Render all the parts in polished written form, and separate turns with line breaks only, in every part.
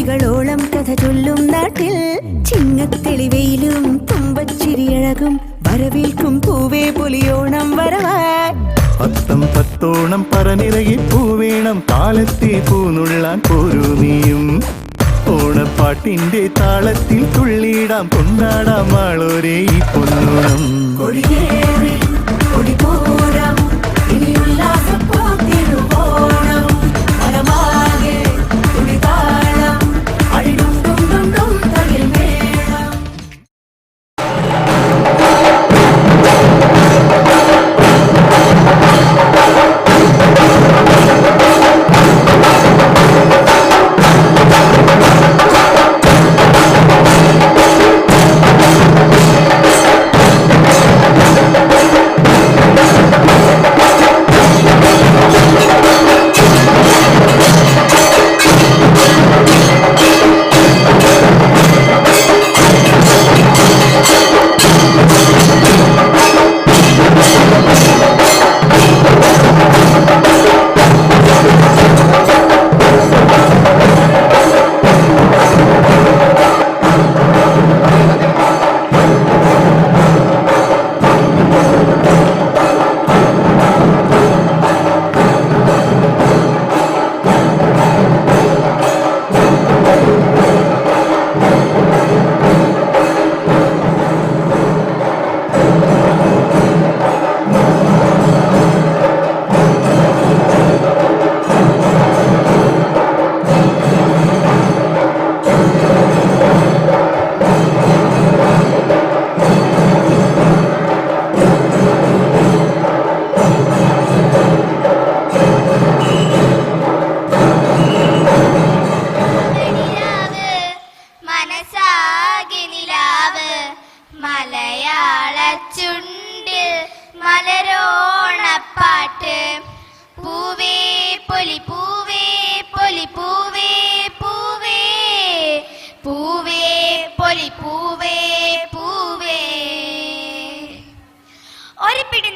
കോടികളോളം കഥ ചൊല്ലും നാട്ടിൽ ചിങ്ങത്തെളിവയിലും തുമ്പച്ചിരിയഴകും വരവേൽക്കും പൂവേ പൊലിയോണം വരവാൻ.
പത്തം പത്തോണം പറനിറകി പൂവേണം കാലത്തെ പൂനുള്ളാൻ പോരൂ നീയും. ഓണപ്പാട്ടിന്റെ താളത്തിൽ തുള്ളിയിടാം കൊണ്ടാടാം ആളോരേ ഈ പൊന്നോണം.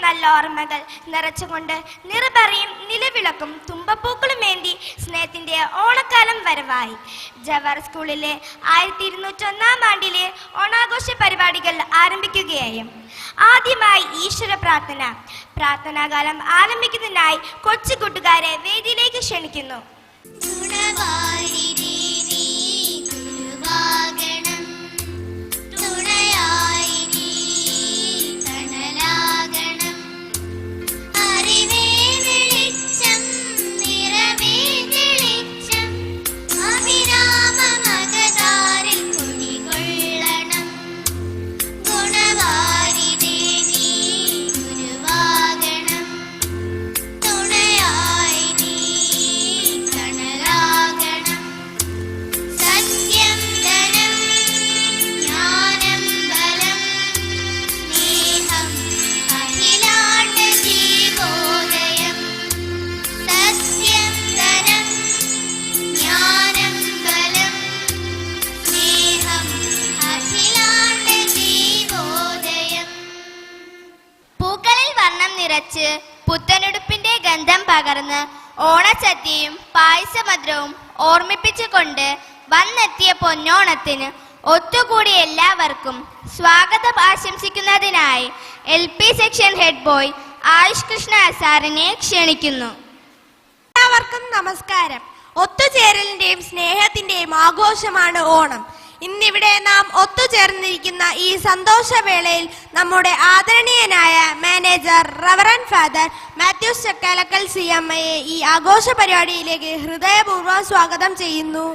നല്ല ഓർമ്മകൾ നിറച്ചുകൊണ്ട് നിറപറയും നിലവിളക്കും തുമ്പപ്പൂക്കളുമേന്തി സ്നേഹത്തിന്റെ ഓണക്കാലം വരവായി. ജവഹർ സ്കൂളിലെ 1201 ആണ്ടിലെ ഓണാഘോഷ പരിപാടികൾ ആരംഭിക്കുകയായി. ആദ്യമായി ഈശ്വര പ്രാർത്ഥനാകാലം ആരംഭിക്കുന്നതിനായി കൊച്ചു കൂട്ടുകാരെ വേദിയിലേക്ക് ക്ഷണിക്കുന്നു. പുത്തനുടുപ്പിന്റെ ഗന്ധം പകർന്ന് ഓണസദ്യയും പായസമധുരവും ഓർമ്മിപ്പിച്ചുകൊണ്ട് വന്നെത്തിയ പൊന്നോണത്തിന് ഒത്തുകൂടി എല്ലാവർക്കും സ്വാഗതം ആശംസിക്കുന്നതിനായി LP section head boy Ayush Krishna സാറിനെ ക്ഷണിക്കുന്നു.
എല്ലാവർക്കും നമസ്കാരം. ഒത്തുചേരലിന്റെയും സ്നേഹത്തിന്റെയും ആഘോഷമാണ് ഓണം. ഇന്നിവിടെ നാം ഒത്തുചേർന്നിരിക്കുന്ന ഈ സന്തോഷവേളയിൽ നമ്മുടെ ആദരണീയനായ manager reverend father Mathews Chakkalakkal CMAയെ ഈ ആഘോഷ പരിപാടിയിലേക്ക് ഹൃദയപൂർവ്വം സ്വാഗതം ചെയ്യുന്നു.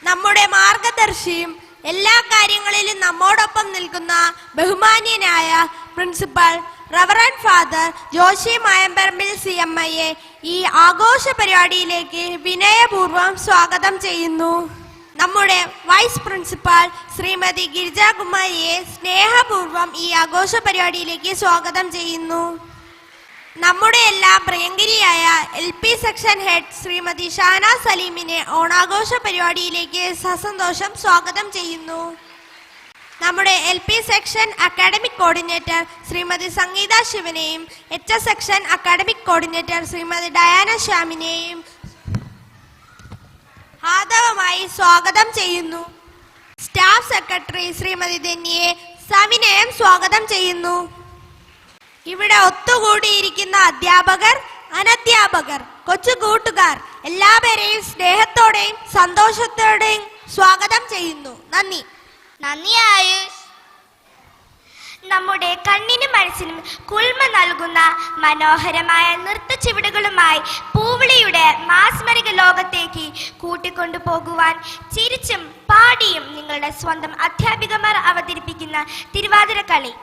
നമ്മുടെ മാർഗദർശിയും എല്ലാ കാര്യങ്ങളിലും നമ്മോടൊപ്പം നിൽക്കുന്ന ബഹുമാന്യനായ പ്രിൻസിപ്പൽ റവറൻഡ് ഫാദർ ജോഷി മായമ്പറമ്പിൽ CMAയെ ഈ ആഘോഷ പരിപാടിയിലേക്ക് വിനയപൂർവ്വം സ്വാഗതം ചെയ്യുന്നു. നമ്മുടെ വൈസ് പ്രിൻസിപ്പാൾ ശ്രീമതി ഗിരിജാകുമാരിയെ സ്നേഹപൂർവ്വം ഈ ആഘോഷ പരിപാടിയിലേക്ക് സ്വാഗതം ചെയ്യുന്നു. നമ്മുടെ എല്ലാ പ്രിയങ്കരിയായ LP section head Shrimati Shana സലീമിനെ ഓണാഘോഷ പരിപാടിയിലേക്ക് സസന്തോഷം സ്വാഗതം ചെയ്യുന്നു. നമ്മുടെ LP section academic coordinator Shrimati Sangeetha ശിവനെയും HS section academic coordinator Shrimati Diana ശ്യാമിനെയും ആദരമായി ആദരവായി സ്വാഗതം ചെയ്യുന്നു. സ്റ്റാഫ് സെക്രട്ടറി ശ്രീമതി ധന്യയെ സവിനയം സ്വാഗതം ചെയ്യുന്നു. ഇവിടെ ഒത്തുകൂടിയിരിക്കുന്ന അധ്യാപകർ, അനധ്യാപകർ, കൊച്ചു കൂട്ടുകാർ എല്ലാവരെയും സ്നേഹത്തോടെയും സന്തോഷത്തോടെയും സ്വാഗതം ചെയ്യുന്നു. നന്ദി.
നന്ദി ആയുഷ്. നമ്മുടെ കണ്ണിനും മനസ്സിനും കുളിർമ നൽകുന്ന മനോഹരമായ നൃത്ത ചുവടുകളുമായി പൂവിളിയുടെ മാസ്മരിക ലോകത്തേക്ക് കൂട്ടിക്കൊണ്ടു പോകുവാൻ ചിരിച്ചും പാടിയും നിങ്ങളുടെ സ്വന്തം അധ്യാപികമാർ അവതരിപ്പിക്കുന്ന തിരുവാതിര കളി.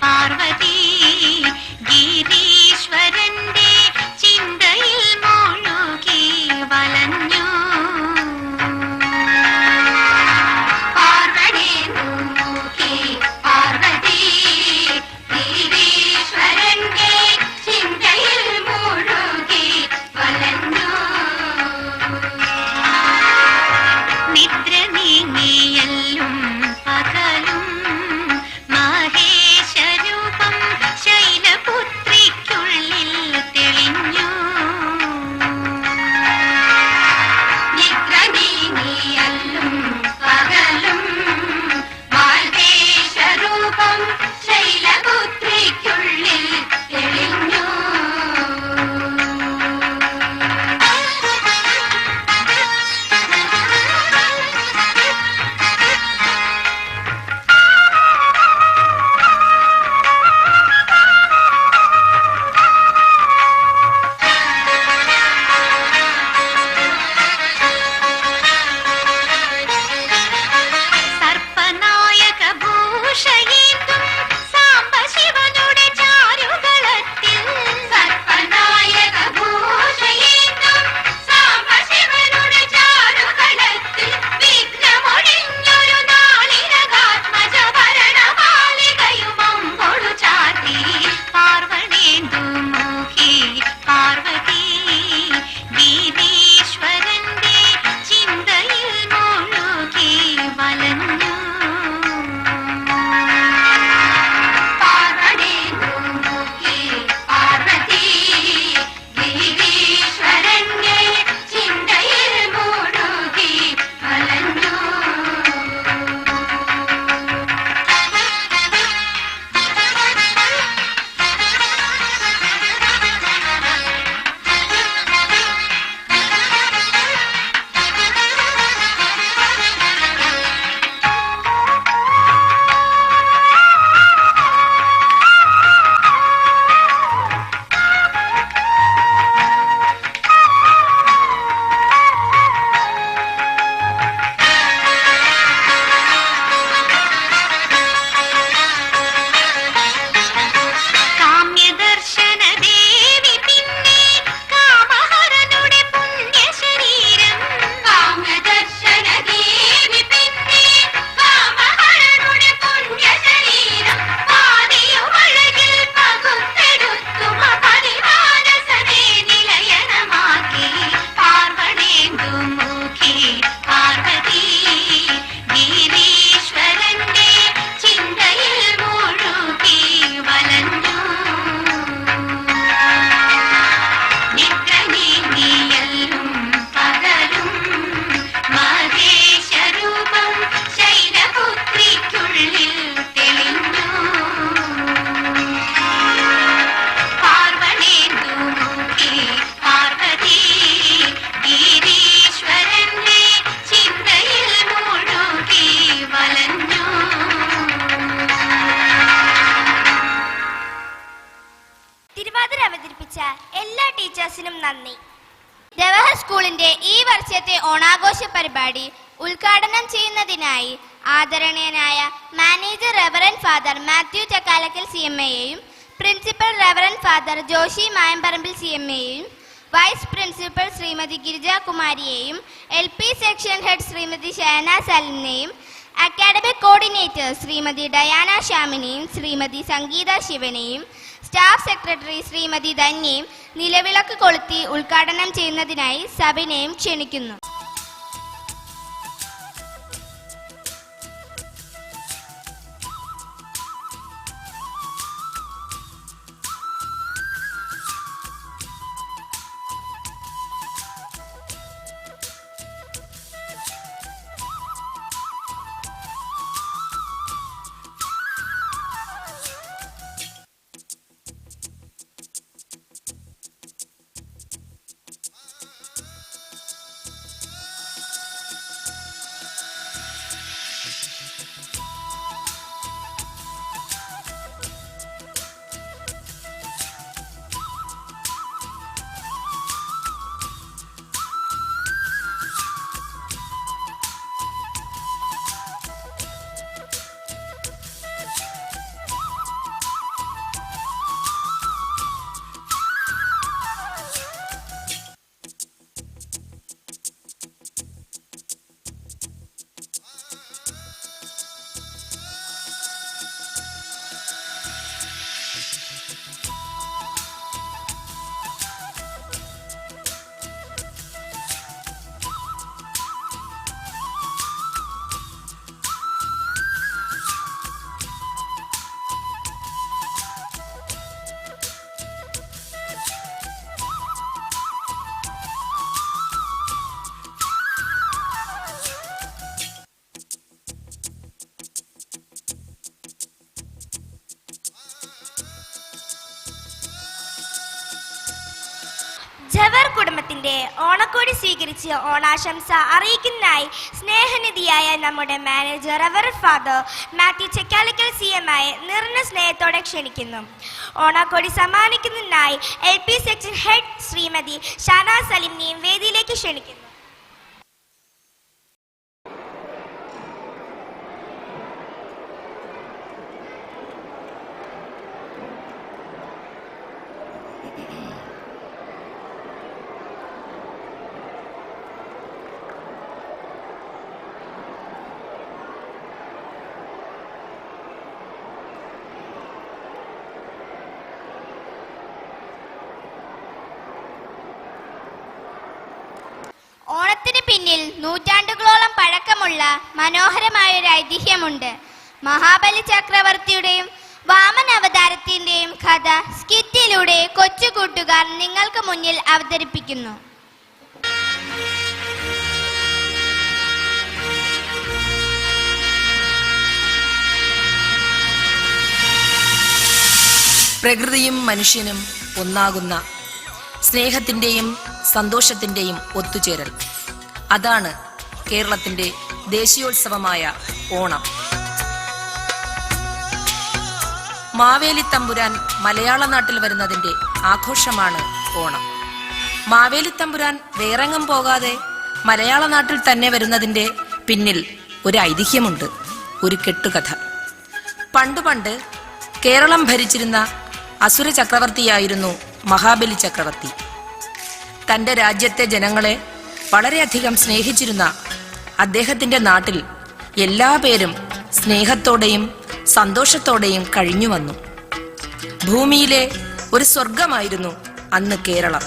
പാർവതി ഗിരീശ്വരന്റെ ചിന്തയിൽ മുഴുകി വലഞ്ഞു. പാർവണേന്ദുമുഖി പാർവതി ഗിരീശ്വരന്റെ ചിന്തയിൽ മുഴുകി വലഞ്ഞു. നിദ്ര നീങ്ങിയല്ലും പകലും മഹേശരൂപം ശൈലപുത്രിക്കുള്ളിൽ തെളിഞ്ഞു. നിദ്ര നീങ്ങിയല്ലും പകലും മഹേശരൂപം ശൈലപുത്രിക്കുള്ളിൽ തെളിഞ്ഞു.
നന്ദി. ജവഹർ സ്കൂളിന്റെ ഈ വർഷത്തെ ഓണാഘോഷ പരിപാടി ഉദ്ഘാടനം ചെയ്യുന്നതിനായി ആദരണീയനായ manager reverend father Mathew Chakkalakkal CMAയെയും principal reverend father Joshy Mayamparambil CMAയെയും വൈസ് പ്രിൻസിപ്പൽ ശ്രീമതി ഗിരിജാകുമാരിയെയും LP section head Shrimati Shahana സലിനെയും അക്കാഡമിക് കോർഡിനേറ്റർ ശ്രീമതി ഡയാന ശ്യാമിനെയും ശ്രീമതി സംഗീത ശിവനെയും സ്റ്റാഫ് സെക്രട്ടറി ശ്രീമതി ധന്യയും നിലവിളക്ക് കൊളുത്തി ഉദ്ഘാടനം ചെയ്യുന്നതിനായി സഭിനെയും ക്ഷണിക്കുന്നു. ജവർ കുടുംബത്തിന്റെ ഓണക്കോടി സ്വീകരിച്ച് ഓണാശംസ അറിയിക്കുന്നതിനായി സ്നേഹനിധിയായ നമ്മുടെ manager reverend father Mathew Chekkalikkal CMI നിറഞ്ഞ സ്നേഹത്തോടെ ക്ഷണിക്കുന്നു. ഓണക്കോടി സമ്മാനിക്കുന്നതിനായി LP section head Shrimati Shana സലിമിനെയും വേദിയിലേക്ക് ക്ഷണിക്കുന്നു. ഓണത്തിന് പിന്നിൽ നൂറ്റാണ്ടുകളോളം പഴക്കമുള്ള മനോഹരമായൊരു ഐതിഹ്യമുണ്ട്. മഹാബലി ചക്രവർത്തിയുടെയും വാമന അവതാരത്തിന്റെയും കഥ സ്കിറ്റിലൂടെ കൊച്ചു കൂട്ടുകാർ നിങ്ങൾക്ക് മുന്നിൽ അവതരിപ്പിക്കുന്നു.
പ്രകൃതിയും മനുഷ്യനും ഒന്നാകുന്ന സ്നേഹത്തിൻ്റെയും സന്തോഷത്തിൻ്റെയും ഒത്തുചേരൽ. അതാണ് കേരളത്തിൻ്റെ ദേശീയോത്സവമായ ഓണം. മാവേലി തമ്പുരാൻ മലയാള നാട്ടിൽ വരുന്നതിൻ്റെ ആഘോഷമാണ് ഓണം. മാവേലി തമ്പുരാൻ വേറെങ്ങും പോകാതെ മലയാള നാട്ടിൽ തന്നെ വരുന്നതിൻ്റെ പിന്നിൽ ഒരു ഐതിഹ്യമുണ്ട്, ഒരു കെട്ടുകഥ. പണ്ട് കേരളം ഭരിച്ചിരുന്ന അസുര ചക്രവർത്തിയായിരുന്നു മഹാബലി ചക്രവർത്തി. തൻ്റെ രാജ്യത്തെ ജനങ്ങളെ വളരെയധികം സ്നേഹിച്ചിരുന്ന അദ്ദേഹത്തിൻ്റെ നാട്ടിൽ എല്ലാ പേരും സ്നേഹത്തോടെയും സന്തോഷത്തോടെയും കഴിഞ്ഞു വന്നു. ഭൂമിയിലെ ഒരു സ്വർഗമായിരുന്നു അന്ന് കേരളം.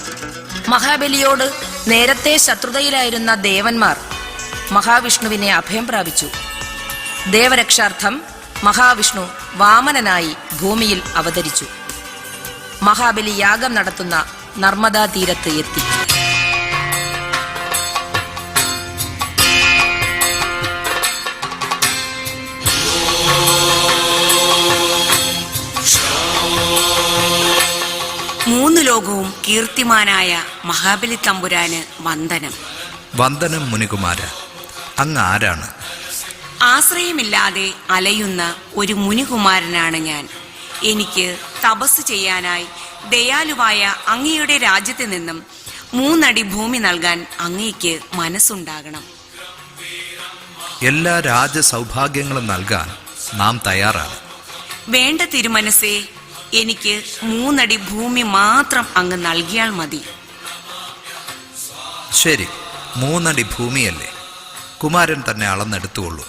മഹാബലിയോട് നേരത്തെ ശത്രുതയിലായിരുന്ന ദേവന്മാർ മഹാവിഷ്ണുവിനെ അഭയം പ്രാപിച്ചു. ദേവരക്ഷാർത്ഥം മഹാവിഷ്ണു വാമനനായി ഭൂമിയിൽ അവതരിച്ചു. മഹാബലി യാഗം നടത്തുന്ന നർമ്മദാ തീരത്ത് എത്തി.
മൂന്ന് ലോകവും കീർത്തിമാനായ മഹാബലി തമ്പുരാന് വന്ദനം.
വന്ദനം മുനികുമാര, അങ്ങ് ആരാണ്?
ആശ്രയമില്ലാതെ അലയുന്ന ഒരു മുനികുമാരനാണ് ഞാൻ. എനിക്ക് തപസ് ചെയ്യാനായി ദയാലുവായ അങ്ങയുടെ രാജ്യത്ത് നിന്നും 3 അടി ഭൂമി നൽകാൻ അങ്ങയ്ക്ക് മനസ്സുണ്ടാകണം.
എല്ലാ രാജസൗഭാഗ്യങ്ങളും നൽകാൻ നാം തയ്യാറാണ്.
വേണ്ട തിരുമനസേ, എനിക്ക് 3 അടി ഭൂമി മാത്രം അങ്ങ് നൽകിയാൽ മതി.
ശരി, 3 അടി ഭൂമിയല്ലേ, കുമാരൻ തന്നെ അളന്നെടുത്തുകൊള്ളൂ.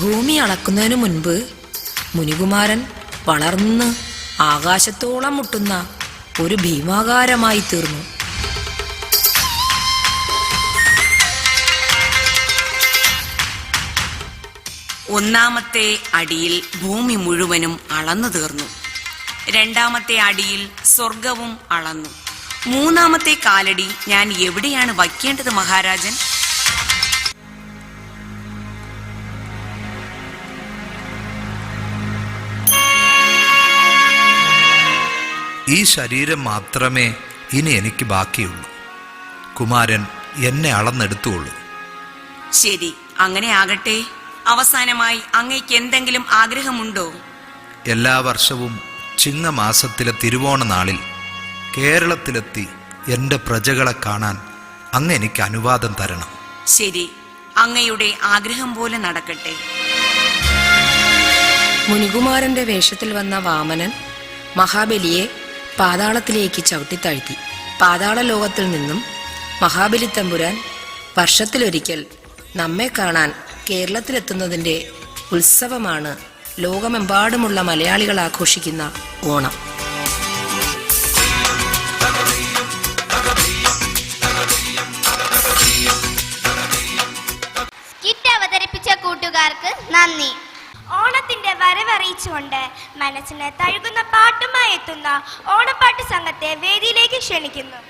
ഭൂമി അളക്കുന്നതിനു മുൻപ് മുനികുമാരൻ വളർന്ന് ആകാശത്തോളം മുട്ടുന്ന ഒരു ഭീമാകാരമായി തീർന്നു.
ഒന്നാമത്തെ അടിയിൽ ഭൂമി മുഴുവനും അളന്നു തീർന്നു. രണ്ടാമത്തെ അടിയിൽ സ്വർഗവും അളന്നു. മൂന്നാമത്തെ കാലടി ഞാൻ എവിടെയാണ് വയ്ക്കേണ്ടത് മഹാരാജൻ?
ഈ ശരീരം മാത്രമേ ഇനി എനിക്ക് ബാക്കിയുള്ളൂ. കുമാരൻ എന്നെ അളന്നെടുത്തുകൊള്ളൂ.
ശരി, അങ്ങനെ ആകട്ടെ. അവസാനമായി അങ്ങയ്ക്ക് എന്തെങ്കിലും ആഗ്രഹമുണ്ടോ?
എല്ലാ വർഷവും ചിങ്ങമാസത്തിലെ തിരുവോണ നാളിൽ കേരളത്തിലെത്തി എൻ്റെ പ്രജകളെ കാണാൻ അങ്ങ് എനിക്ക് അനുവാദം തരണം.
ശരി, അങ്ങയുടെ ആഗ്രഹം പോലെ നടക്കട്ടെ.
മുനികുമാരന്റെ വേഷത്തിൽ വന്ന വാമനൻ മഹാബലിയെ പാതാളത്തിലേക്ക് ചവിട്ടിത്താഴ്ത്തി. പാതാള ലോകത്തിൽ നിന്നും മഹാബലി തമ്പുരാൻ വർഷത്തിലൊരിക്കൽ നമ്മെ കാണാൻ കേരളത്തിലെത്തുന്നതിൻ്റെ ഉത്സവമാണ് ലോകമെമ്പാടുമുള്ള മലയാളികൾ ആഘോഷിക്കുന്ന ഓണം.
സ്കിറ്റ് അവതരിപ്പിച്ച കൂട്ടുകാർക്ക് നന്ദി.
ഓണത്തിന്റെ വരവറിയിച്ചുകൊണ്ട് മനസ്സിന് തഴുകുന്ന പാട്ടുമായി എത്തുന്ന ഓണപ്പാട്ട് സംഘത്തെ വേദിയിലേക്ക് ക്ഷണിക്കുന്നു.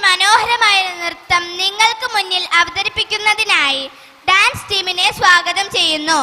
മനോഹരമായ നൃത്തം നിങ്ങൾക്ക് മുന്നിൽ അവതരിപ്പിക്കുന്നതിനായി ഡാൻസ് ടീമിനെ സ്വാഗതം ചെയ്യുന്നു.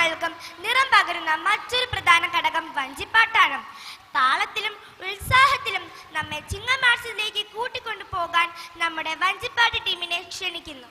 താളങ്ങൾക്കും നിറം പകരുന്ന മറ്റൊരു പ്രധാന ഘടകം വഞ്ചിപ്പാട്ടാണ്. താളത്തിലും ഉത്സാഹത്തിലും നമ്മെ ചിങ്ങമാസത്തിലേക്ക് കൂട്ടിക്കൊണ്ടു പോകാൻ നമ്മുടെ വഞ്ചിപ്പാട്ട് ടീമിനെ ക്ഷണിക്കുന്നു.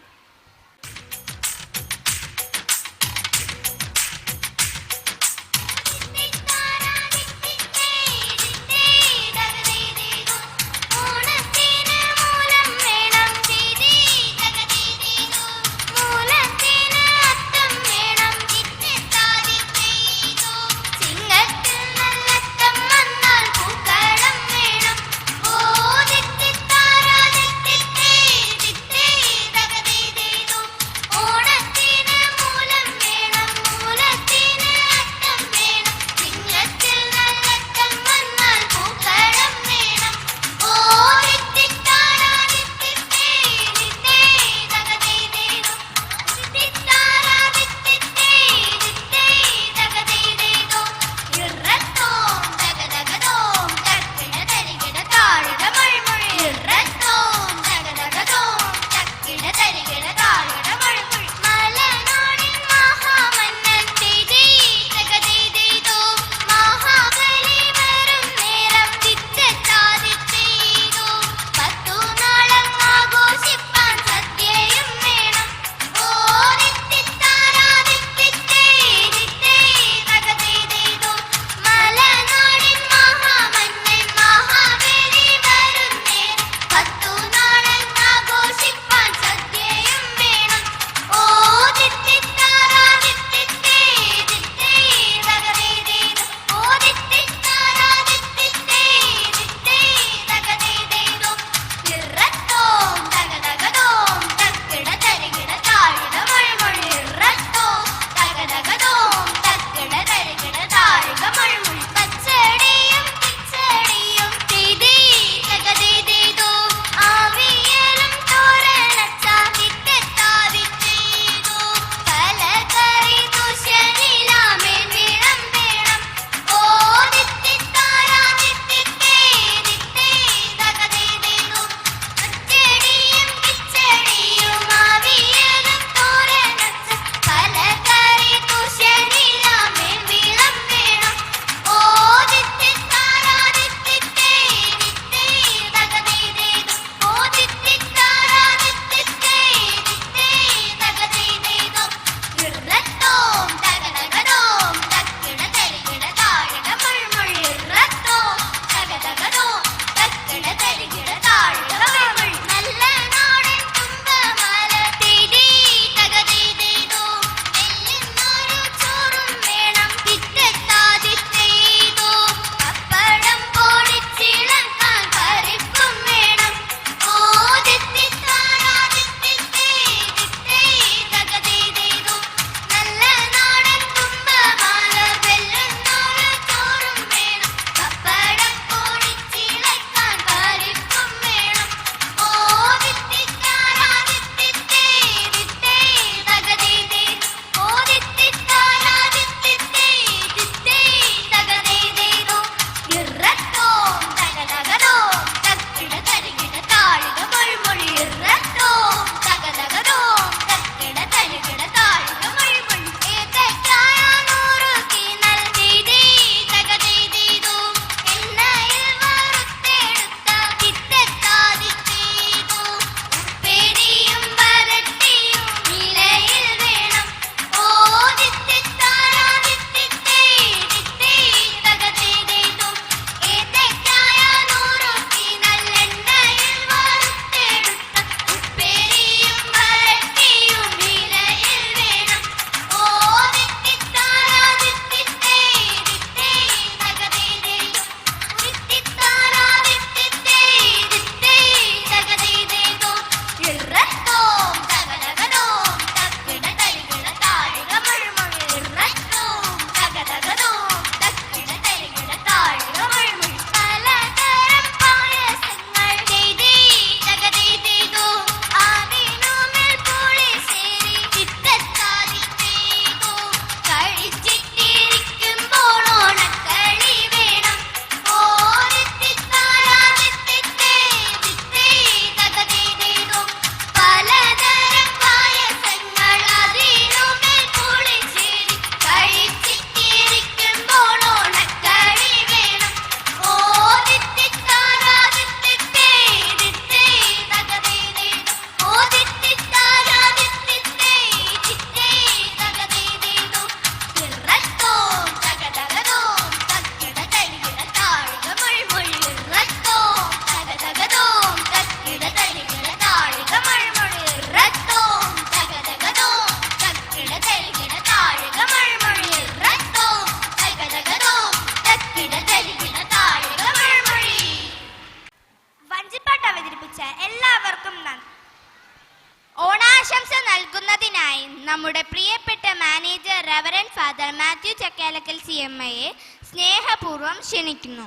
ഫാദർ മാത്യു ചക്കാലക്കൽ CMIയെ സ്നേഹപൂർവ്വം ക്ഷണിക്കുന്നു.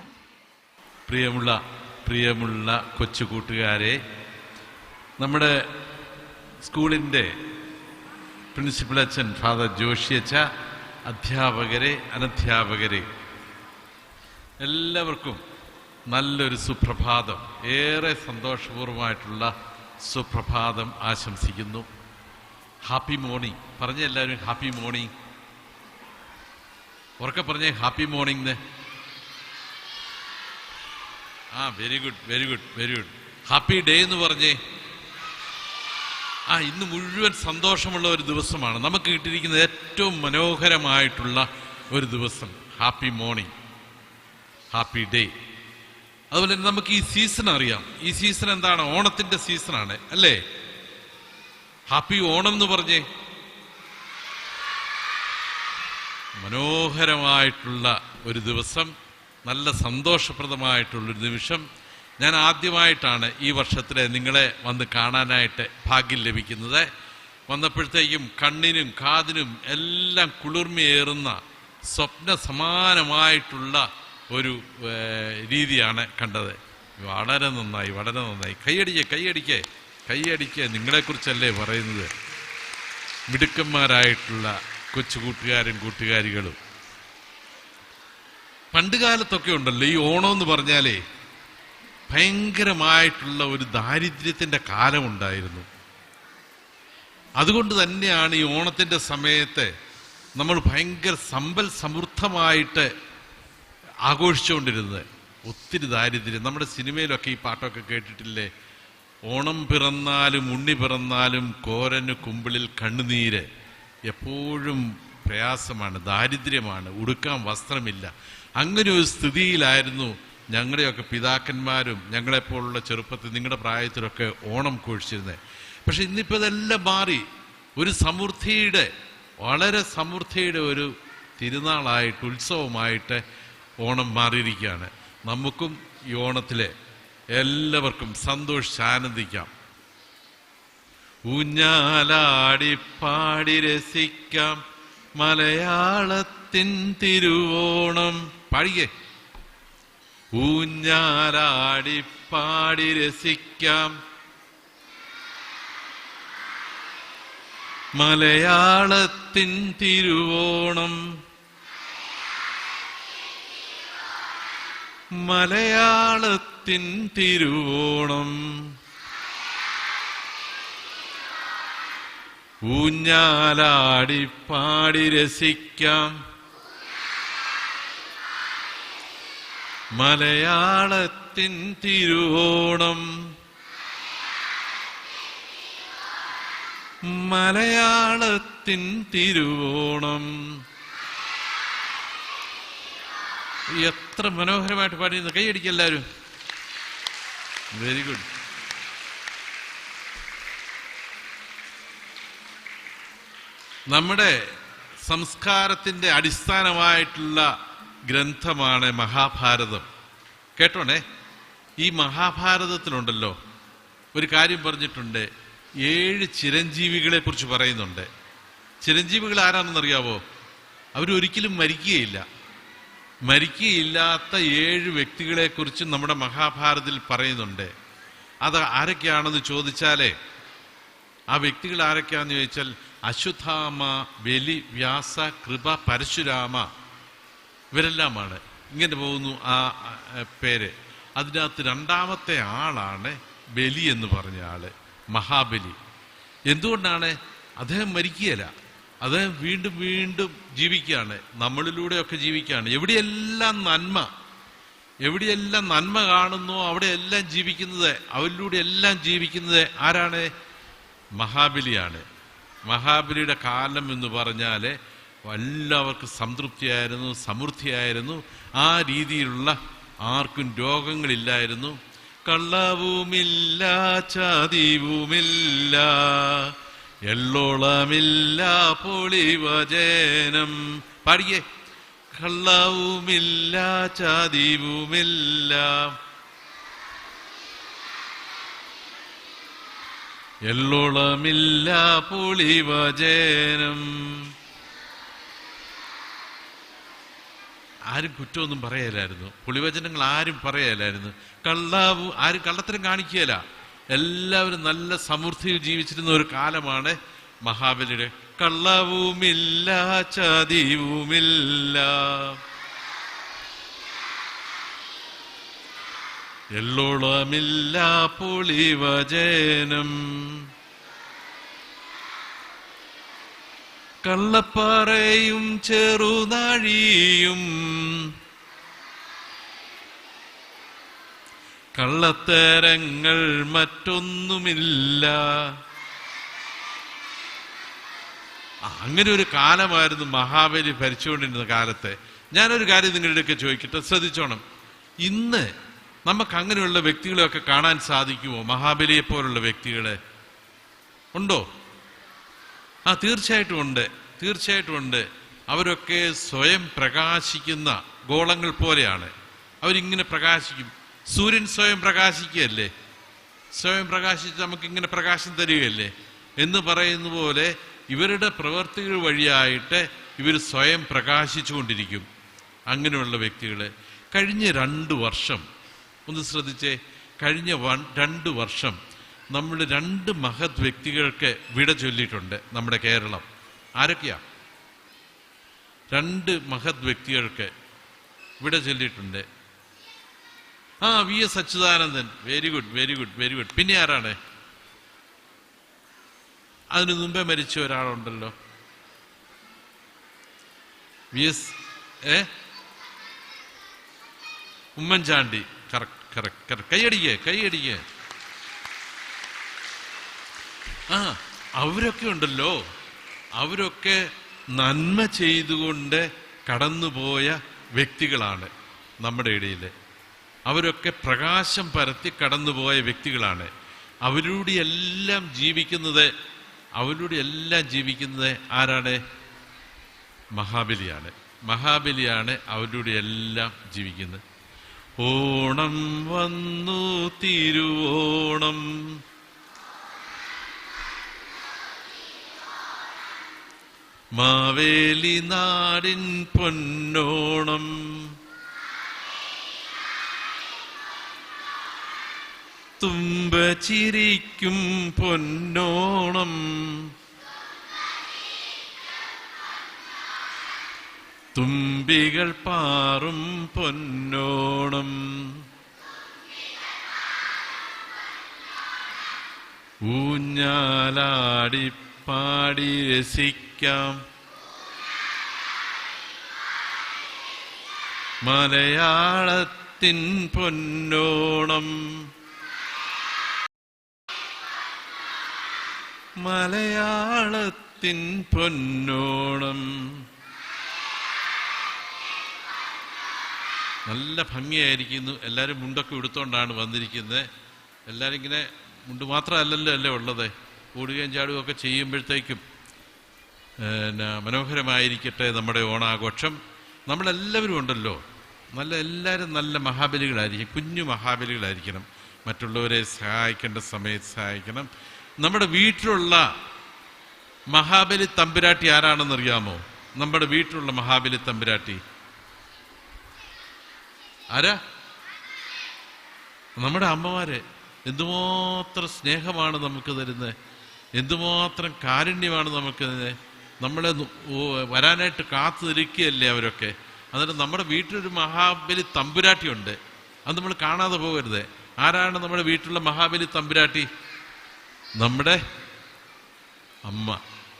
പ്രിയമുള്ള കൊച്ചു കൂട്ടുകാരെ, നമ്മുടെ സ്കൂളിൻ്റെ പ്രിൻസിപ്പൽ അച്ഛൻ ഫാദർ ജോഷിയച്ച, അധ്യാപകരെ, അനധ്യാപകരെ, എല്ലാവർക്കും നല്ലൊരു സുപ്രഭാതം, ഏറെ സന്തോഷപൂർവമായിട്ടുള്ള സുപ്രഭാതം ആശംസിക്കുന്നു. ഹാപ്പി മോർണിംഗ് പറഞ്ഞ എല്ലാവരും ഹാപ്പി മോർണിംഗ്. ഉറക്കെ പറഞ്ഞേ happy morning. Very good. Happy day എന്ന് പറഞ്ഞേ. ഇന്ന് മുഴുവൻ സന്തോഷമുള്ള ഒരു ദിവസമാണ്. നമുക്ക് കിട്ടിയിരിക്കുന്ന ഏറ്റവും മനോഹരമായിട്ടുള്ള ഒരു ദിവസം. Happy morning, happy day. അതുപോലെ തന്നെ നമുക്ക് ഈ സീസൺ അറിയാം. ഈ സീസൺ എന്താണ്? ഓണത്തിന്റെ സീസണാണ് അല്ലേ? ഹാപ്പി ഓണം എന്ന് പറഞ്ഞേ. മനോഹരമായിട്ടുള്ള ഒരു ദിവസം, നല്ല സന്തോഷപ്രദമായിട്ടുള്ളൊരു നിമിഷം. ഞാൻ ആദ്യമായിട്ടാണ് ഈ വർഷത്തിലെ നിങ്ങളെ വന്ന് കാണാനായിട്ട് ഭാഗ്യം ലഭിക്കുന്നത്. വന്നപ്പോഴത്തേക്കും കണ്ണിനും കാതിനും എല്ലാം കുളിർമയേറുന്ന സ്വപ്ന സമാനമായിട്ടുള്ള ഒരു രീതിയാണ് കണ്ടത്. വളരെ നന്നായി. കൈയടിക്കേ. നിങ്ങളെക്കുറിച്ചല്ലേ പറയുന്നത്. മിടുക്കന്മാരായിട്ടുള്ള കൊച്ചു കൂട്ടുകാരും കൂട്ടുകാരികളും. പണ്ടുകാലത്തൊക്കെ ഉണ്ടല്ലോ ഈ ഓണം എന്ന് പറഞ്ഞാലേ ഭയങ്കരമായിട്ടുള്ള ഒരു ദാരിദ്ര്യത്തിന്റെ കാലമുണ്ടായിരുന്നു. അതുകൊണ്ട് തന്നെയാണ് ഈ ഓണത്തിന്റെ സമയത്ത് നമ്മൾ ഭയങ്കര സമ്പൽ സമൃദ്ധമായിട്ട് ആഘോഷിച്ചുകൊണ്ടിരുന്നത്. ഒത്തിരി ദാരിദ്ര്യം. നമ്മുടെ സിനിമയിലൊക്കെ ഈ പാട്ടൊക്കെ കേട്ടിട്ടില്ലേ? ഓണം പിറന്നാലും ഉണ്ണി പിറന്നാലും കോരന് കുമ്പിളിൽ കണ്ണുനീര്. എപ്പോഴും പ്രയാസമാണ്, ദാരിദ്ര്യമാണ്, ഉടുക്കാൻ വസ്ത്രമില്ല. അങ്ങനെ ഒരു സ്ഥിതിയിലായിരുന്നു ഞങ്ങളുടെയൊക്കെ പിതാക്കന്മാരും ഞങ്ങളെപ്പോലുള്ള ചെറുപ്പത്തിൽ നിങ്ങളുടെ പ്രായത്തിലൊക്കെ ഓണം ഘോഷിച്ചിരുന്നത്. പക്ഷെ ഇന്നിപ്പോൾ ഇതെല്ലാം മാറി. ഒരു വളരെ സമൃദ്ധിയുടെ ഒരു തിരുനാളായിട്ട്, ഉത്സവമായിട്ട് ഓണം മാറിയിരിക്കുകയാണ്. നമുക്കും ഈ ഓണത്തിലെ എല്ലാവർക്കും സന്തോഷിച്ച് ആനന്ദിക്കാം. ഊഞ്ഞാലാടി പാടി രസിക്കാം മലയാളത്തിൻ തിരുവോണം. പാടിയേ. ഊഞ്ഞാലാടി പാടി രസിക്കാം മലയാളത്തിൻ തിരുവോണം. മലയാളത്തിൻ തിരുവോണം. ഊഞ്ഞാലാടി പാടി രസിക്കാം മലയാളത്തിൻ തിരുവോണം. മലയാളത്തിൻ തിരുവോണം. എത്ര മനോഹരമായിട്ട് പാടിയെന്ന്. കൈയടിക്കുക എല്ലാവരും. Very good. നമ്മുടെ സംസ്കാരത്തിന്റെ അടിസ്ഥാനമായിട്ടുള്ള ഗ്രന്ഥമാണ് മഹാഭാരതം. കേട്ടോണേ. ഈ മഹാഭാരതത്തിലുണ്ടല്ലോ ഒരു കാര്യം പറഞ്ഞിട്ടുണ്ട്. 7 ചിരഞ്ജീവികളെ കുറിച്ച് പറയുന്നുണ്ട്. ചിരഞ്ജീവികൾ ആരാണെന്നറിയാവോ? അവരൊരിക്കലും മരിക്കുകയില്ലാത്ത 7 വ്യക്തികളെ കുറിച്ച് നമ്മുടെ മഹാഭാരതത്തിൽ പറയുന്നുണ്ട്. അത് ആരൊക്കെയാണെന്ന് ചോദിച്ചാലേ, ആ വ്യക്തികൾ ആരൊക്കെയാണെന്ന് ചോദിച്ചാൽ അശ്വത്ഥാമ, ബലി, വ്യാസ, കൃപ, പരശുരാമ, ഇവരെല്ലാമാണ്. ഇങ്ങനെ പോകുന്നു ആ പേര്. അതിനകത്ത് 2ാമത്തെ ആളാണ് ബലി എന്ന് പറഞ്ഞ ആള്, മഹാബലി. എന്തുകൊണ്ടാണ്? അദ്ദേഹം മരിക്കുകയില്ല, അദ്ദേഹം വീണ്ടും വീണ്ടും ജീവിക്കുകയാണ്, നമ്മളിലൂടെയൊക്കെ ജീവിക്കുകയാണ്. എവിടെയെല്ലാം നന്മ കാണുന്നു അവിടെയെല്ലാം ജീവിക്കുന്നത്, അവരിലൂടെ എല്ലാം ജീവിക്കുന്നത് ആരാണ്? മഹാബലിയാണ്. മഹാബലിയുടെ കാലം എന്ന് പറഞ്ഞാൽ എല്ലാവർക്കും സംതൃപ്തിയായിരുന്നു, സമൃദ്ധിയായിരുന്നു. ആ രീതിയിലുള്ള ആർക്കും രോഗങ്ങളില്ലായിരുന്നു. കള്ളവുമില്ല, ചതിവുമില്ല, എള്ളോളമില്ല, പൊളിവചനം. പാടിയേ. കള്ളവുമില്ല, ചതിവുമില്ല, എള്ളോളമില്ല, പൊളിവചനം. ആരും കുറ്റമൊന്നും പറയലായിരുന്നു, പുളിവചനങ്ങൾ ആരും പറയലായിരുന്നു, ആരും കള്ളത്തരം കാണിക്കുകയില്ല. എല്ലാവരും നല്ല സമൃദ്ധിയിൽ ജീവിച്ചിരുന്ന ഒരു കാലമാണ് മഹാബലിയുടെ. കള്ളവുമില്ല, ചതിവുമില്ല, എള്ളോളമില്ല, പുളിവചനം, കള്ളപ്പാറയും ചെറുനാഴിയും കള്ളത്തരങ്ങൾ മറ്റൊന്നുമില്ല. അങ്ങനെ ഒരു കാലമായിരുന്നു മഹാബലി ഭരിച്ചുകൊണ്ടിരുന്ന കാലത്തെ. ഞാനൊരു കാര്യം നിങ്ങളുടെയൊക്കെ ചോദിക്കട്ടെ, ശ്രദ്ധിച്ചോണം. ഇന്ന് നമുക്ക് അങ്ങനെയുള്ള വ്യക്തികളെയൊക്കെ കാണാൻ സാധിക്കുമോ? മഹാബലിയെ പോലുള്ള വ്യക്തികളെ ഉണ്ടോ? തീർച്ചയായിട്ടും ഉണ്ട്, തീർച്ചയായിട്ടും ഉണ്ട്. അവരൊക്കെ സ്വയം പ്രകാശിക്കുന്ന ഗോളങ്ങൾ പോലെയാണ്. അവരിങ്ങനെ പ്രകാശിക്കും. സൂര്യൻ സ്വയം പ്രകാശിക്കുകയല്ലേ, സ്വയം പ്രകാശിച്ച് നമുക്കിങ്ങനെ പ്രകാശം തരികയല്ലേ എന്ന് പറയുന്ന പോലെ ഇവരുടെ പ്രവൃത്തികൾ വഴിയായിട്ട് ഇവർ സ്വയം പ്രകാശിച്ചുകൊണ്ടിരിക്കും. അങ്ങനെയുള്ള വ്യക്തികളെ കഴിഞ്ഞ 2 വർഷം ഒന്ന് ശ്രദ്ധിച്ചേ, കഴിഞ്ഞ 2 വർഷം നമ്മൾ 2 മഹത് വ്യക്തികൾക്ക് വിട ചൊല്ലിയിട്ടുണ്ട് നമ്മുടെ കേരളം. ആരൊക്കെയാ? 2 മഹത് വ്യക്തികൾക്ക് വിട ചൊല്ലിയിട്ടുണ്ട്. VS Achuthanandan, very good, very good, very good. പിന്നെ ആരാണ്? അതിനു മുമ്പേ മരിച്ച ഒരാളുണ്ടല്ലോ, VS Oommen Chandy. Correct, correct, correct. കൈയടിക്കേ, കൈയടിക്കേ. അവരൊക്കെ ഉണ്ടല്ലോ, അവരൊക്കെ നന്മ ചെയ്തുകൊണ്ട് കടന്നുപോയ വ്യക്തികളാണ് നമ്മുടെ ഇടയിൽ. അവരൊക്കെ പ്രകാശം പരത്തി കടന്നുപോയ വ്യക്തികളാണ്. അവരുടെ എല്ലാം ജീവിക്കുന്നത് ആരാണ്? മഹാബലിയാണ്. മഹാബലിയാണ് അവരുടെ എല്ലാം ജീവിക്കുന്നത്. ഓണം വന്നു തിരുവോണം, മാവേലി നാടിൻ പൊന്നോണം, തുമ്പ ചിരിക്കും പൊന്നോണം, തുമ്പികൾ പാറും പൊന്നോണം, ഊഞ്ഞാലാടി പാടി രസിക്കാം മലയാളത്തിൻ പൊന്നോണം, മലയാളത്തിൻ പൊന്നോണം. നല്ല ഭംഗിയായിരിക്കുന്നു. എല്ലാവരും മുണ്ടൊക്കെ എടുത്തോണ്ടാണ് വന്നിരിക്കുന്നത്. എല്ലാവരും ഇങ്ങനെ മുണ്ട് മാത്രമല്ലല്ലോ അല്ലേ ഉള്ളത്, ഓടുകയും ചാടുകയും ഒക്കെ ചെയ്യുമ്പോഴത്തേക്കും മനോഹരമായിരിക്കട്ടെ നമ്മുടെ ഓണാഘോഷം. നമ്മളെല്ലാവരും ഉണ്ടല്ലോ, എല്ലാവരും നല്ല മഹാബലികളായിരിക്കും, കുഞ്ഞു മഹാബലികളായിരിക്കണം. മറ്റുള്ളവരെ സഹായിക്കേണ്ട സമയത്ത് സഹായിക്കണം. നമ്മുടെ വീട്ടിലുള്ള മഹാബലി തമ്പുരാട്ടി ആരാണെന്നറിയാമോ? നമ്മുടെ വീട്ടിലുള്ള മഹാബലി തമ്പുരാട്ടി ആരാ? നമ്മുടെ അമ്മമാര്. എന്തുമാത്രം സ്നേഹമാണ് നമുക്ക് തരുന്നത്, എന്തുമാത്രം കാരുണ്യമാണ് നമുക്ക് തരുന്നത്. നമ്മളെ വരാനായിട്ട് കാത്തു നിൽക്കുകയല്ലേ അവരൊക്കെ. എന്നിട്ട് നമ്മുടെ വീട്ടിലൊരു മഹാബലി തമ്പുരാട്ടിയുണ്ട്, അത് നമ്മൾ കാണാതെ പോകരുത്. ആരാണ് നമ്മുടെ വീട്ടിലുള്ള മഹാബലി തമ്പുരാട്ടി? നമ്മുടെ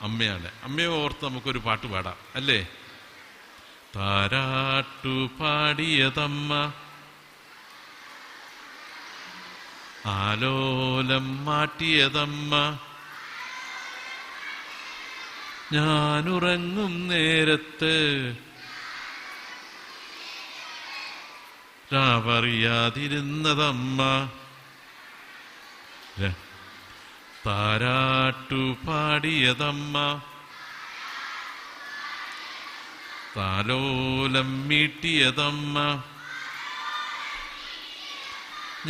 അമ്മയാണ്. അമ്മയെ ഓർത്ത് നമുക്കൊരു പാട്ട് പാടാം അല്ലേ? താരാട്ടു പാടിയതമ്മ, ആലോലം മാറ്റിയതമ്മ, ഞാനുറങ്ങും നേരത്ത് രാവറിയാതിരുന്നതമ്മ, താരാട്ടു പാടിയതമ്മ, താലോലം മീട്ടിയതമ്മ,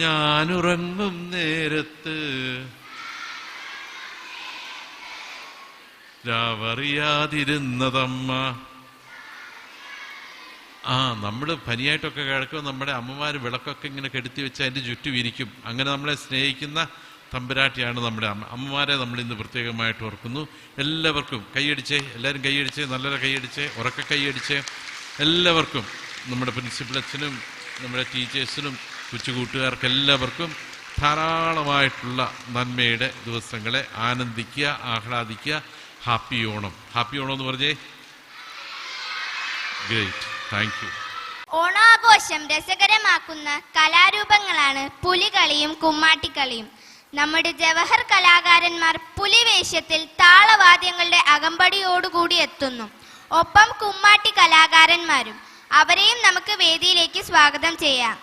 ഞാനുറങ്ങും നേരത്ത് രാവറിയാതിരുന്നതമ്മ. നമ്മൾ പനിയായിട്ടൊക്കെ കിടക്കുമ്പോൾ നമ്മുടെ അമ്മമാർ വിളക്കൊക്കെ ഇങ്ങനെ കെടുത്തി വെച്ച് അതിൻ്റെ ചുറ്റും ഇരിക്കും. അങ്ങനെ നമ്മളെ സ്നേഹിക്കുന്ന തമ്പുരാട്ടിയാണ് നമ്മുടെ അമ്മമാരെ നമ്മൾ ഇന്ന് പ്രത്യേകമായിട്ട് ഓർക്കുന്നു. എല്ലാവർക്കും കൈയടിച്ചേ, എല്ലാവരും കൈയടിച്ചേ, നല്ലൊരു കൈയടിച്ചേ, ഉറക്കെ കൈയടിച്ചേ. എല്ലാവർക്കും, നമ്മുടെ പ്രിൻസിപ്പൽ അച്ഛനും നമ്മുടെ ടീച്ചേഴ്സിനും കൊച്ചു കൂട്ടുകാർക്കെല്ലാവർക്കും ധാരാളമായിട്ടുള്ള നന്മയുടെ ദിവസങ്ങളെ ആനന്ദിക്കുക, ആഹ്ലാദിക്കുക. ഹാപ്പി ഓണം. ഹാപ്പി ഓണം എന്ന് പറഞ്ഞേ. Great, thank you.
ഓണാഘോഷം രസകരമാക്കുന്ന കലാരൂപങ്ങളാണ് പുലികളിയും കുമ്മാട്ടിക്കളിയും. നമ്മുടെ ജവഹർ കലാകാരന്മാർ പുലിവേഷത്തിൽ താളവാദ്യങ്ങളുടെ അകമ്പടിയോടുകൂടി എത്തുന്നു. ഒപ്പം കുമ്മാട്ടി കലാകാരന്മാരും. അവരെയും നമുക്ക് വേദിയിലേക്ക് സ്വാഗതം ചെയ്യാം.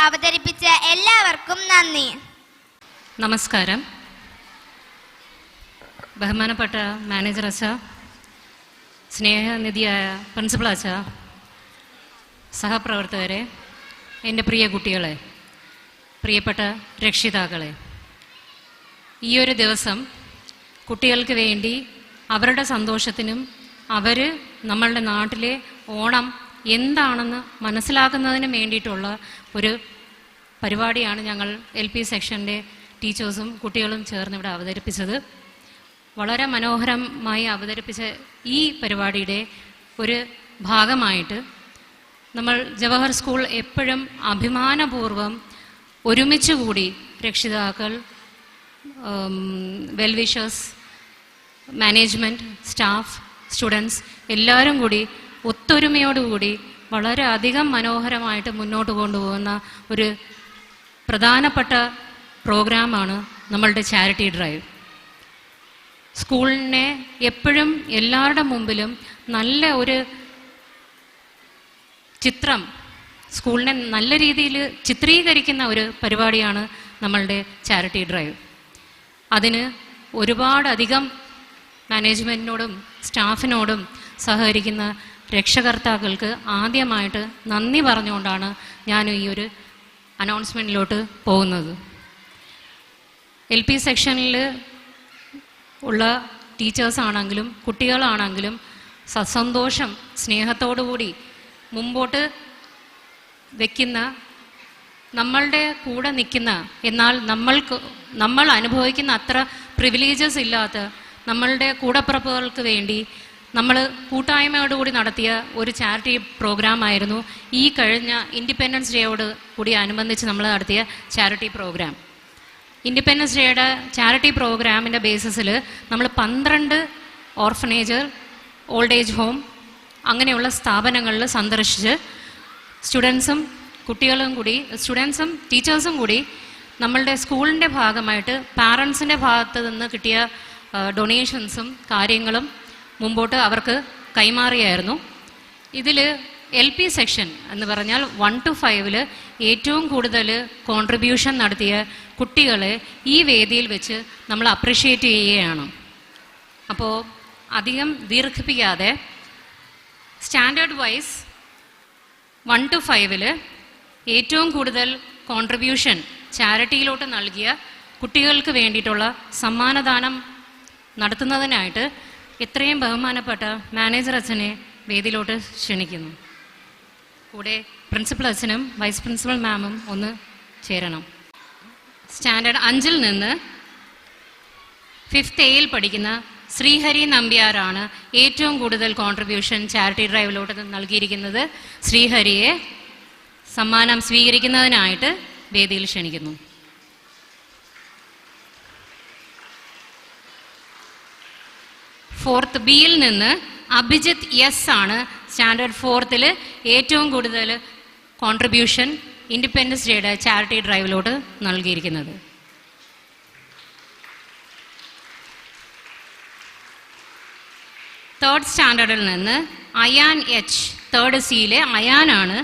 അവതരിപ്പിച്ച എല്ലാവർക്കും നന്ദി.
നമസ്കാരം. ബഹുമാനപ്പെട്ട മാനേജർ അച്ഛ, സ്നേഹനിധിയായ പ്രിൻസിപ്പൽ അച്ഛ, സഹപ്രവർത്തകരെ, എൻ്റെ പ്രിയ കുട്ടികളെ, പ്രിയപ്പെട്ട രക്ഷിതാക്കളെ, ഈയൊരു ദിവസം കുട്ടികൾക്ക് വേണ്ടി അവരുടെ സന്തോഷത്തിനും അവർ നമ്മളുടെ നാട്ടിലെ ഓണം എന്താണെന്ന് മനസ്സിലാക്കുന്നതിനും വേണ്ടിയിട്ടുള്ള ഒരു പരിപാടിയാണ് ഞങ്ങൾ LP സെക്ഷൻ്റെ ടീച്ചേഴ്സും കുട്ടികളും ചേർന്ന് ഇവിടെ അവതരിപ്പിച്ചത്. വളരെ മനോഹരമായി അവതരിപ്പിച്ച ഈ പരിപാടിയുടെ ഒരു ഭാഗമായിട്ട് നമ്മൾ ജവഹർ സ്കൂൾ എപ്പോഴും അഭിമാനപൂർവ്വം ഒരുമിച്ച് കൂടി രക്ഷിതാക്കൾ, വെൽവിഷേഴ്സ്, മാനേജ്മെൻറ്റ്, സ്റ്റാഫ്, സ്റ്റുഡൻസ് എല്ലാവരും കൂടി ഒത്തൊരുമയോടുകൂടി വളരെ അധികം മനോഹരമായിട്ട് മുന്നോട്ട് കൊണ്ടുപോകുന്ന ഒരു പ്രധാനപ്പെട്ട പ്രോഗ്രാമാണ് നമ്മളുടെ ചാരിറ്റി ഡ്രൈവ്. സ്കൂളിനെ എപ്പോഴും എല്ലാവരുടെ മുമ്പിലും നല്ല ഒരു ചിത്രം, സ്കൂളിനെ നല്ല രീതിയിൽ ചിത്രീകരിക്കുന്ന ഒരു പരിപാടിയാണ് നമ്മളുടെ ചാരിറ്റി ഡ്രൈവ്. അതിന് ഒരുപാടധികം മാനേജ്മെൻറ്റിനോടും സ്റ്റാഫിനോടും സഹകരിക്കുന്ന രക്ഷകർത്താക്കൾക്ക് ആദ്യമായിട്ട് നന്ദി പറഞ്ഞുകൊണ്ടാണ് ഞാൻ ഈ ഒരു അനൗൺസ്മെൻറ്റിലോട്ട് പോകുന്നത്. LP സെക്ഷനിൽ ഉള്ള ടീച്ചേഴ്സാണെങ്കിലും കുട്ടികളാണെങ്കിലും സസന്തോഷം സ്നേഹത്തോടുകൂടി മുമ്പോട്ട് വയ്ക്കുന്ന, നമ്മളുടെ കൂടെ നിൽക്കുന്ന, എന്നാൽ നമ്മൾ അനുഭവിക്കുന്ന അത്ര പ്രിവിലേജസ് ഇല്ലാത്ത നമ്മളുടെ കൂടപ്പിറപ്പുകൾക്ക് വേണ്ടി നമ്മൾ കൂട്ടായ്മയോടുകൂടി നടത്തിയ ഒരു ചാരിറ്റി പ്രോഗ്രാമായിരുന്നു ഈ കഴിഞ്ഞ ഇൻഡിപെൻഡൻസ് ഡേയോട് കൂടി അനുബന്ധിച്ച് നമ്മൾ നടത്തിയ ചാരിറ്റി പ്രോഗ്രാം. ഇൻഡിപെൻഡൻസ് ഡേയുടെ ചാരിറ്റി പ്രോഗ്രാമിൻ്റെ ബേസിസിൽ നമ്മൾ 12 ഓർഫനേജ്, ഓൾഡ് ഏജ് ഹോം അങ്ങനെയുള്ള സ്ഥാപനങ്ങളിൽ സന്ദർശിച്ച് സ്റ്റുഡൻസും ടീച്ചേഴ്സും കൂടി നമ്മളുടെ സ്കൂളിൻ്റെ ഭാഗമായിട്ട് പാരൻസിൻ്റെ ഭാഗത്ത് നിന്ന് കിട്ടിയ ഡൊണേഷൻസും കാര്യങ്ങളും മുമ്പോട്ട് അവർക്ക് കൈമാറിയായിരുന്നു. ഇതിൽ LP സെക്ഷൻ എന്ന് പറഞ്ഞാൽ 1 to 5 ഏറ്റവും കൂടുതൽ കോൺട്രിബ്യൂഷൻ നടത്തിയ കുട്ടികളെ ഈ വേദിയിൽ വെച്ച് നമ്മൾ അപ്രിഷ്യേറ്റ് ചെയ്യുകയാണ്. അപ്പോൾ അധികം ദീർഘിപ്പിക്കാതെ സ്റ്റാൻഡേർഡ് വൈസ് 1 to 5 ഏറ്റവും കൂടുതൽ കോൺട്രിബ്യൂഷൻ ചാരിറ്റിയിലോട്ട് നൽകിയ കുട്ടികൾക്ക് വേണ്ടിയിട്ടുള്ള സമ്മാനദാനം നടത്തുന്നതിനായിട്ട് എത്രയും ബഹുമാനപ്പെട്ട മാനേജർ അച്ഛനെ വേദിയിലോട്ട് ക്ഷണിക്കുന്നു. കൂടെ പ്രിൻസിപ്പൽ അച്ഛനും വൈസ് പ്രിൻസിപ്പൽ മാമും ഒന്ന് ചേരണം. സ്റ്റാൻഡേർഡ് 5 നിന്ന് 5th A പഠിക്കുന്ന ശ്രീഹരി നമ്പ്യാരാണ് ഏറ്റവും കൂടുതൽ കോൺട്രിബ്യൂഷൻ ചാരിറ്റി ഡ്രൈവിലോട്ട് നൽകിയിരിക്കുന്നത്. ശ്രീഹരിയെ സമ്മാനം സ്വീകരിക്കുന്നതിനായിട്ട് വേദിയിൽ ക്ഷണിക്കുന്നു. 4th B നിന്ന് അഭിജിത്ത് എസ് ആണ് സ്റ്റാൻഡേർഡ് 4th ഏറ്റവും കൂടുതൽ കോൺട്രിബ്യൂഷൻ ഇൻഡിപെൻഡൻസ് ഡേയുടെ ചാരിറ്റി ഡ്രൈവിലോട്ട് നൽകിയിരിക്കുന്നത്. 3rd സ്റ്റാൻഡേർഡിൽ നിന്ന് അയാൻ എച്ച് 3rd C അയാനാണ്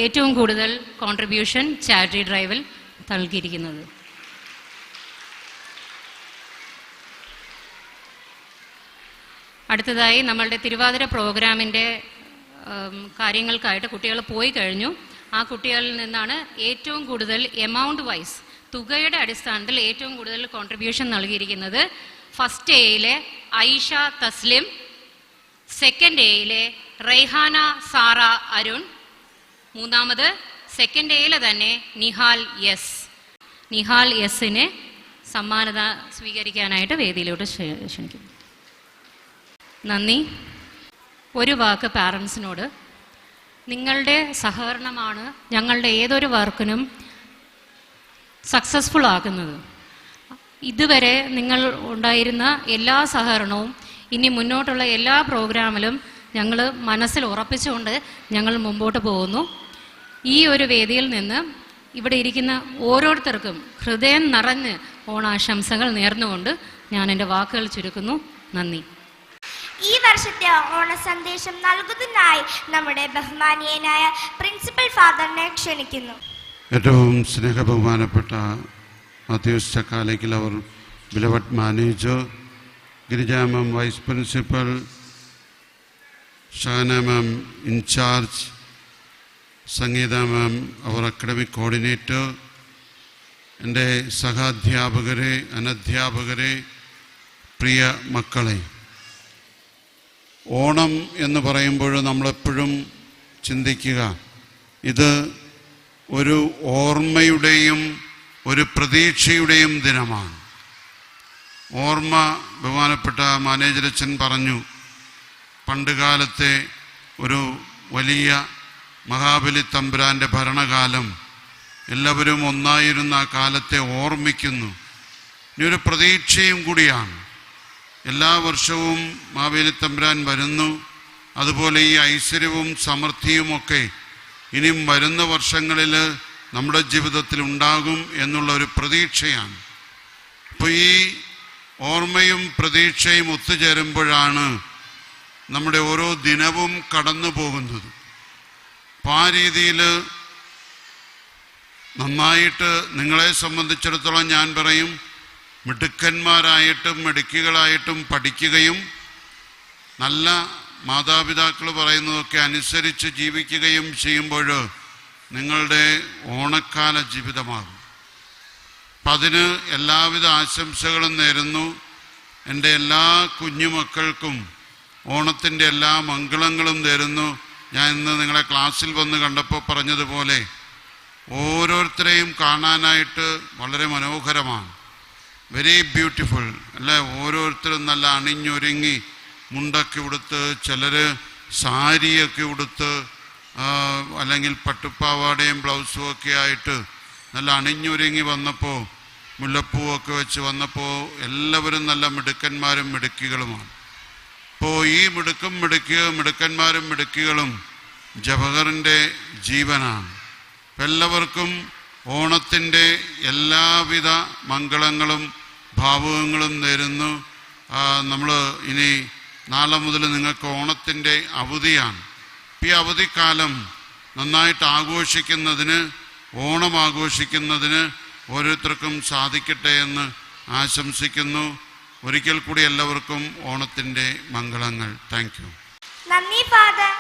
ഏറ്റവും കൂടുതൽ കോൺട്രിബ്യൂഷൻ ചാരിറ്റി ഡ്രൈവിൽ നൽകിയിരിക്കുന്നത്. അടുത്തതായി നമ്മളുടെ തിരുവാതിര പ്രോഗ്രാമിൻ്റെ കാര്യങ്ങൾക്കായിട്ട് കുട്ടികൾ പോയി കഴിഞ്ഞു. ആ കുട്ടികളിൽ നിന്നാണ് ഏറ്റവും കൂടുതൽ എമൗണ്ട് വൈസ് തുകയുടെ അടിസ്ഥാനത്തിൽ ഏറ്റവും കൂടുതൽ കോൺട്രിബ്യൂഷൻ നൽകിയിരിക്കുന്നത്. ഫസ്റ്റ് എയിലെ ഐഷ തസ്ലിം, സെക്കൻഡ് എയിലെ റൈഹാന സാറ അരുൺ, മൂന്നാമത് സെക്കൻഡ് എയിലെ തന്നെ നിഹാൽ എസ്. നിഹാൽ എസിനെ സമ്മാനത സ്വീകരിക്കാനായിട്ട് വേദിയിലോട്ട് ക്ഷണിക്കുന്നു. നന്ദി. ഒരു വാക്ക് പാരൻസിനോട്, നിങ്ങളുടെ സഹകരണമാണ് ഞങ്ങളുടെ ഏതൊരു വർക്കിനും സക്സസ്ഫുൾ ആക്കുന്നത്. ഇതുവരെ നിങ്ങൾ ഉണ്ടായിരുന്ന എല്ലാ സഹകരണവും ഇനി മുന്നോട്ടുള്ള എല്ലാ പ്രോഗ്രാമിലും ഞങ്ങൾ മനസ്സിൽ ഉറപ്പിച്ചുകൊണ്ട് ഞങ്ങൾ മുമ്പോട്ട് പോകുന്നു. ഈ ഒരു വേദിയിൽ നിന്ന് ഇവിടെ ഇരിക്കുന്ന ഓരോരുത്തർക്കും ഹൃദയം നിറഞ്ഞ് ഓണാശംസകൾ നേർന്നുകൊണ്ട് ഞാൻ എൻ്റെ വാക്കുകൾ ചുരുക്കുന്നു. നന്ദി.
ഈ വർഷത്തെ ഓണ സന്ദേശം നൽകുന്നതിനായി നമ്മുടെ ബഹുമാനീയനായ പ്രിൻസിപ്പൽ ഫാദറിനെ ക്ഷണിക്കുന്നു.
ഏറ്റവും സ്നേഹബഹുമാനപ്പെട്ട മാത്യൂസ് ചക്കാലയ്ക്കൽ അവർ, ബിലവഡ് മാനേജർ, ഗിരിജ മാം വൈസ് പ്രിൻസിപ്പൽ, ഷാന മാം ഇൻചാർജ്, സംഗീത മാം അവർ അക്കാഡമിക് കോർഡിനേറ്റർ, എൻ്റെ സഹാധ്യാപകരെ, അനധ്യാപകരെ, പ്രിയ മക്കളെ, ഓണം എന്ന് പറയുമ്പോൾ നമ്മളെപ്പോഴും ചിന്തിക്കുക, ഇത് ഒരു ഓർമ്മയുടെയും ഒരു പ്രതീക്ഷയുടെയും ദിനമാണ്. ഓർമ്മ, ബഹുമാനപ്പെട്ട മാനേജരച്ചൻ പറഞ്ഞു, പണ്ടുകാലത്തെ ഒരു വലിയ മഹാബലി തമ്പുരാൻ്റെ ഭരണകാലം, എല്ലാവരും ഒന്നായിരുന്ന ആ കാലത്തെ ഓർമ്മിക്കുന്നു. ഇനി ഒരു പ്രതീക്ഷയും കൂടിയാണ്. എല്ലാ വർഷവും മഹാബലി തമ്പുരാൻ വരുന്നു. അതുപോലെ ഈ ഐശ്വര്യവും സമൃദ്ധിയുമൊക്കെ ഇനിയും വരുന്ന വർഷങ്ങളിൽ നമ്മുടെ ജീവിതത്തിൽ ഉണ്ടാകും എന്നുള്ള ഒരു പ്രതീക്ഷയാണ്. അപ്പോൾ ഈ ഓർമ്മയും പ്രതീക്ഷയും ഒത്തുചേരുമ്പോഴാണ് നമ്മുടെ ഓരോ ദിനവും കടന്നു പോകുന്നത്. അപ്പോൾ ആ രീതിയിൽ നന്നായിട്ട് നിങ്ങളെ സംബന്ധിച്ചിടത്തോളം ഞാൻ പറയും, മിടുക്കന്മാരായിട്ടും മിടുക്കികളായിട്ടും പഠിക്കുകയും നല്ല മാതാപിതാക്കൾ പറയുന്നതൊക്കെ അനുസരിച്ച് ജീവിക്കുകയും ചെയ്യുമ്പോൾ നിങ്ങളുടെ ഓണക്കാല ജീവിതമാകും. അപ്പം അതിന് എല്ലാവിധ ആശംസകളും നേരുന്നു. എൻ്റെ എല്ലാ കുഞ്ഞുമക്കൾക്കും ഓണത്തിൻ്റെ എല്ലാ മംഗളങ്ങളും നേരുന്നു. ഞാൻ ഇന്ന് നിങ്ങളെ ക്ലാസ്സിൽ വന്ന് കണ്ടപ്പോൾ പറഞ്ഞതുപോലെ ഓരോരുത്തരെയും കാണാനായിട്ട് വളരെ മനോഹരമാണ്. വെരി ബ്യൂട്ടിഫുൾ അല്ലേ? ഓരോരുത്തരും നല്ല അണിഞ്ഞൊരുങ്ങി മുണ്ടൊക്കെ ഉടുത്ത്, ചിലർ സാരിയൊക്കെ ഉടുത്ത്, അല്ലെങ്കിൽ പട്ടുപ്പാവാടയും ബ്ലൗസും ഒക്കെ ആയിട്ട് നല്ല അണിഞ്ഞൊരുങ്ങി വന്നപ്പോൾ, മുല്ലപ്പൂവൊക്കെ വെച്ച് വന്നപ്പോൾ എല്ലാവരും നല്ല മിടുക്കന്മാരും മിടുക്കികളുമാണ്. അപ്പോൾ ഈ മിടുക്കന്മാരും മിടുക്കികളും ജവഹറിൻ്റെ ജീവനാണ്. എല്ലാവർക്കും ഓണത്തിൻ്റെ എല്ലാവിധ മംഗളങ്ങളും ഭാവുകങ്ങളും നേരുന്നു. നമ്മൾ ഇനി നാളെ മുതൽ നിങ്ങൾക്ക് ഓണത്തിൻ്റെ അവധിയാണ്. ഈ അവധിക്കാലം നന്നായിട്ട് ആഘോഷിക്കുന്നതിന്, ഓണം ആഘോഷിക്കുന്നതിന് ഓരോരുത്തർക്കും സാധിക്കട്ടെ എന്ന് ആശംസിക്കുന്നു. ഒരിക്കൽ കൂടി എല്ലാവർക്കും ഓണത്തിൻ്റെ മംഗളങ്ങൾ. Thank you.
നന്ദി ഫാദർ.